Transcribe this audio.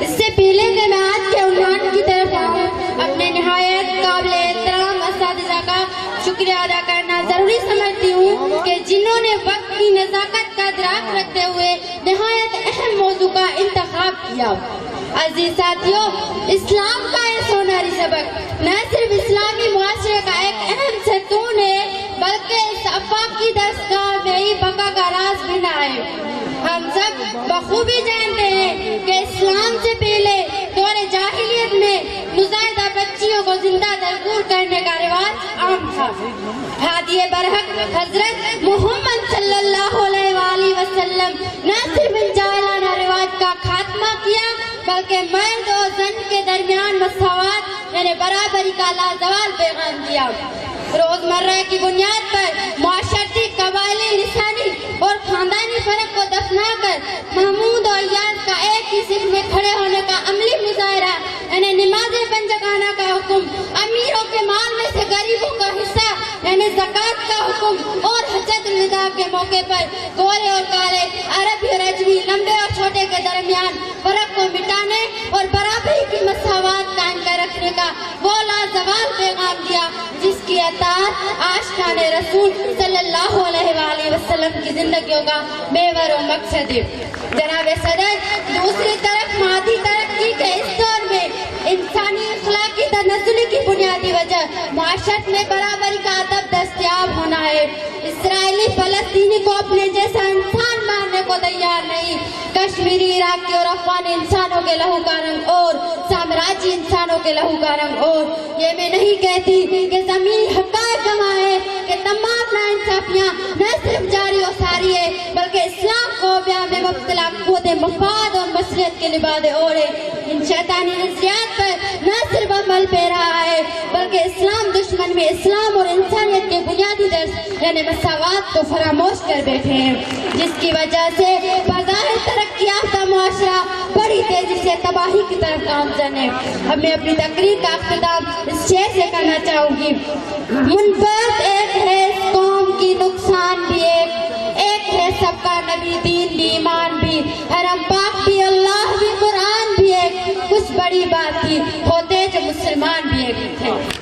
اس سے پہلے کہ میں آج کے عنوان کی طرف آؤں، اپنے نہایت قابل احترام اساتذہ کا شکریہ ادا کرنا ضروری سمجھتی ہوں کہ جنہوں نے وقت کی نزاکت کا ادراک رکھتے ہوئے نہایت اہم موضوع کا انتخاب کیا۔ عزیز ساتھیوں، اسلام کا یہ سونہری سبق نہ صرف اسلامی معاشرے کا ایک اہم ستون ہے بلکہ اس آفاقی دستگاہ میں ہی بقا کا راز بنا ہے۔ ہم سب بخوبی جانتے ہیں کہ اسلام سے پہلے دور جاہلیت میں نوزائیدہ بچیوں کو زندہ دفن کرنے کا رواج عام تھا۔ ہادی برحق حضرت محمد صلی اللہ علیہ وآلہ وسلم نہ صرف ان جاہلانہ رواج کا خاتمہ کیا بلکہ مرد اور زن کے درمیان مساوات یعنی برابری کا لازوال پیغام دیا۔ روزمرہ کی بنیاد پر معاشرتی، قبائلی، لسانی اور خاندانی فرق کو دفنا کر محمود اور ایاز کا ایک ہی صف میں کھڑے ہونے کا عملی مظاہرہ یعنی نماز پنجگانہ کا حکم، امیروں کے مال میں سے غریبوں کا حصہ یعنی زکوٰۃ کا حکم اور حجۃ الوداع کے موقع پر گورے اور کالے، عربی اور اجمی، لمبے اور چھوٹے کے درمیان فرق کو مٹانے اور برابری کی مساوات قائم کر رکھنے کا وہ لازوال پیغام دیا جس کی اطاعت عاشقان رسول صلی اللہ علیہ وآلہ وسلم کی زندگیوں کا محور و مقصد ہے۔ جناب صدر، دوسری طرف مادی ترقی کے اس دور میں انسانی اخلاقی تنزل کی بنیادی وجہ معاشرت میں برابری کا ادب دستیاب ہونا ہے۔ اسرائیلی فلسطینی کو اپنے جیسا انسان ماننے کو تیار نہیں، کشمیری، عراقی اور افغان انسانوں کے لہو کا رنگ اور سامراجی انسانوں کے لہو کا رنگ اور۔ یہ میں نہیں کہتی کہ زمین حقائق گواہ ہے کہ تمام ناانصافیاں نہ صرف جاری و ساری ہے بلکہ اسلام کو بیان میں مبتلا قوت مفاد اور مصلحت کے لبادے اوڑھے۔ ان شیطانی نظریات پر نہ صرف عمل پہ رہا ہے بلکہ اسلام دشمن میں اسلام اور انسانیت کے بنیادی درس یعنی مساوات کو فراموش کر بیٹھے ہیں، جس کی وجہ سے بظاہر ترقی یافتہ معاشرہ بڑی تیزی سے تباہی کی طرف گامزن ہے۔ اب میں اپنی تقریر کا اختتام اس شعر سے کرنا چاہوں گی۔ منفرد ایک ہے اس قوم کی، نقصان بھی ایک ہے سب کا، نبی، دین بھی، ایمان بھی، حرم پاک بھی، اللہ بھی، قرآن بھی ایک، کچھ بڑی بات تھی، ہوتے جو مسلمان بھی ایک تھے۔